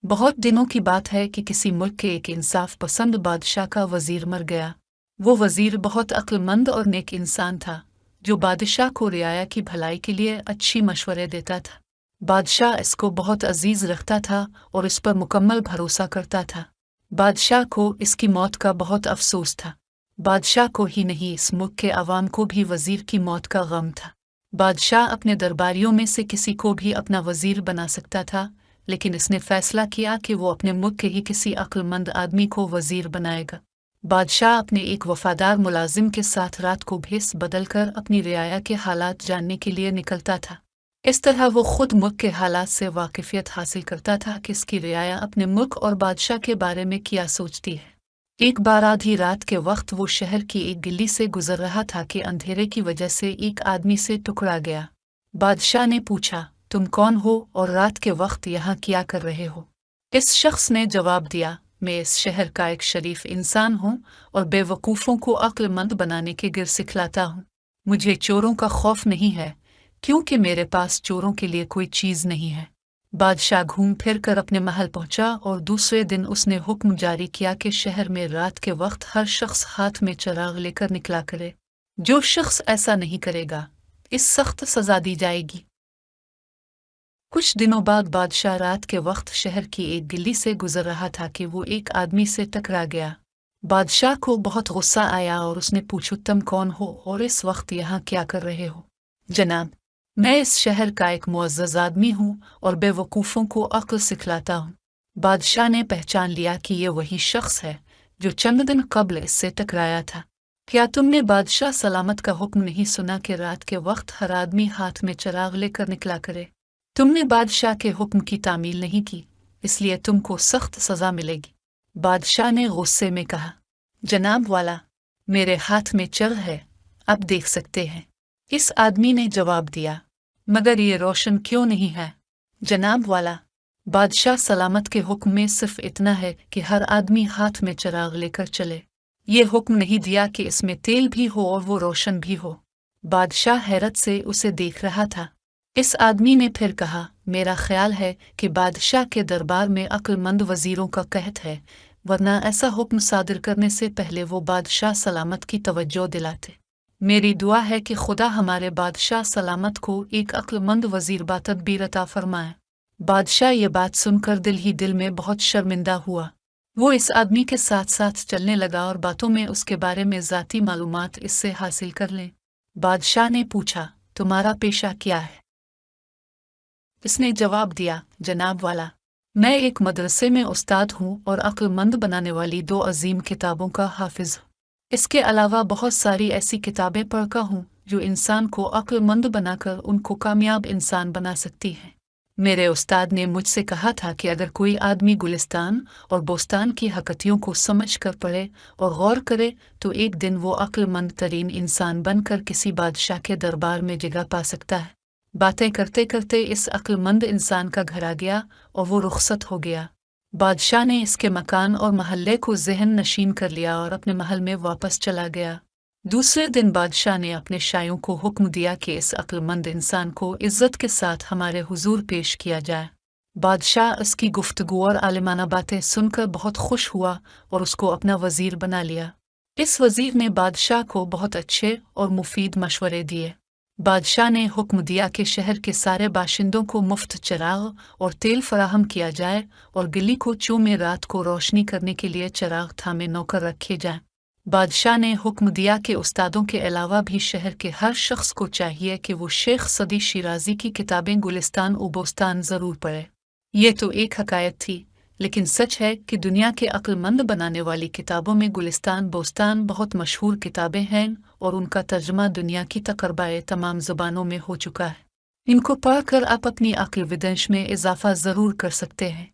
बहुत दिनों की बात है कि किसी मुल्क के एक इंसाफ पसंद बादशाह का वजीर मर गया। वो वजीर बहुत अक्लमंद और नेक इंसान था, जो बादशाह को रियाया की भलाई के लिए अच्छी मशवरे देता था। बादशाह इसको बहुत अजीज रखता था और इस पर मुकम्मल भरोसा करता था। बादशाह को इसकी मौत का बहुत अफसोस था। बादशाह को ही नहीं, इस मुल्क के अवाम को भी वजीर की मौत का गम था। बादशाह अपने दरबारियों में से किसी को भी अपना वजीर बना सकता था, लेकिन इसने फैसला किया कि वो अपने मुल्क के ही किसी अक्लमंद आदमी को वजीर बनाएगा। बादशाह अपने एक वफादार मुलाजिम के साथ रात को भेस बदलकर अपनी रियाया के हालात जानने के लिए निकलता था। इस तरह वो खुद मुल्क के हालात से वाकिफियत हासिल करता था कि इसकी रियाया अपने मुल्क और बादशाह के बारे में क्या सोचती है। एक बार आधी रात के वक्त वो शहर की एक गली से गुजर रहा था कि अंधेरे की वजह से एक आदमी से टकरा गया। बादशाह ने पूछा, तुम कौन हो और रात के वक्त यहाँ क्या कर रहे हो? इस शख्स ने जवाब दिया, मैं इस शहर का एक शरीफ इंसान हूँ और बेवकूफ़ों को अक्लमंद बनाने के गिर सिखलाता हूँ। मुझे चोरों का खौफ नहीं है, क्योंकि मेरे पास चोरों के लिए कोई चीज़ नहीं है। बादशाह घूम फिर कर अपने महल पहुंचा और दूसरे दिन उसने हुक्म जारी किया कि शहर में रात के वक्त हर शख्स हाथ में चिराग लेकर निकला करे। जो शख्स ऐसा नहीं करेगा, इस सख्त सजा दी जाएगी। कुछ दिनों बाद बादशाह रात के वक्त शहर की एक गली से गुजर रहा था कि वो एक आदमी से टकरा गया। बादशाह को बहुत गुस्सा आया और उसने पूछा, तुम कौन हो और इस वक्त यहाँ क्या कर रहे हो? जनाब, मैं इस शहर का एक मुअज़्ज़ज़ आदमी हूँ और बेवकूफ़ों को अक्ल सिखलाता हूँ। बादशाह ने पहचान लिया कि ये वही शख्स है जो चंद दिन कबल इससे टकराया था। क्या तुमने बादशाह सलामत का हुक्म नहीं सुना कि रात के वक्त हर आदमी हाथ में चिराग लेकर निकला करे? तुमने बादशाह के हुक्म की तामील नहीं की, इसलिए तुमको सख्त सजा मिलेगी। बादशाह ने गुस्से में कहा, जनाब वाला, मेरे हाथ में चिराग है, अब देख सकते हैं। इस आदमी ने जवाब दिया, मगर ये रोशन क्यों नहीं है? जनाब वाला, बादशाह सलामत के हुक्म में सिर्फ इतना है कि हर आदमी हाथ में चिराग लेकर चले। ये हुक्म नहीं दिया कि इसमें तेल भी हो और वो रोशन भी हो। बादशाह हैरत से उसे देख रहा था। इस आदमी ने फिर कहा, मेरा ख्याल है कि बादशाह के दरबार में अक्लमंद वजीरों का कहत है, वरना ऐसा हुक्म सादिर करने से पहले वो बादशाह सलामत की तवज्जो दिलाते। मेरी दुआ है कि खुदा हमारे बादशाह सलामत को एक अक्लमंद वजीर बातदबीर अता फरमाए। बादशाह ये बात सुनकर दिल ही दिल में बहुत शर्मिंदा हुआ। वो इस आदमी के साथ साथ चलने लगा और बातों में उसके बारे में ज़ाती मालूमात इससे हासिल कर लें। बादशाह ने पूछा, तुम्हारा पेशा क्या है? इसने जवाब दिया, जनाब वाला, मैं एक मदरसे में उस्ताद हूँ और अक्लमंद बनाने वाली 2 अजीम किताबों का हाफिज हूँ। इसके अलावा बहुत सारी ऐसी किताबें पढ़ता हूँ जो इंसान को अक्लमंद बनाकर उनको कामयाब इंसान बना सकती हैं। मेरे उस्ताद ने मुझसे कहा था कि अगर कोई आदमी गुलिस्तान और बोस्तान की हकीकतों को समझ कर पढ़े और गौर करे तो एक दिन वो अक्लमंद तरीन इंसान बनकर किसी बादशाह के दरबार में जगह पा सकता है। बातें करते करते इस अक्लमंद इंसान का घर आ गया और वो रुखसत हो गया। बादशाह ने इसके मकान और महल्ले को ज़हन नशीन कर लिया और अपने महल में वापस चला गया। दूसरे दिन बादशाह ने अपने शायों को हुक्म दिया कि इस अक्लमंद इंसान को इज़्ज़त के साथ हमारे हुजूर पेश किया जाए। बादशाह उसकी गुफ्तगू और आलिमाना बातें सुनकर बहुत खुश हुआ और उसको अपना वज़ीर बना लिया। इस वज़ीर ने बादशाह को बहुत अच्छे और मुफीद मशवरे दिए। बादशाह ने हुक्म दिया कि शहर के सारे बाशिंदों को मुफ्त चिराग और तेल फराहम किया जाए और गली कोचों में रात को रोशनी करने के लिए चिराग थामे नौकर रखे जाएं। बादशाह ने हुक्म दिया कि उस्तादों के अलावा भी शहर के हर शख्स को चाहिए कि वो शेख सदी शिराजी की किताबें गुलिस्तान और बोस्तान ज़रूर पढ़े। ये तो एक हकायत थी, लेकिन सच है कि दुनिया के अक्लमंद बनाने वाली किताबों में गुलिस्तान बोस्तान बहुत मशहूर किताबें हैं और उनका तर्जमा दुनिया की तकरीबन तमाम ज़ुबानों में हो चुका है। इनको पढ़कर आप अपनी अक्ल विदंश में इजाफा ज़रूर कर सकते हैं।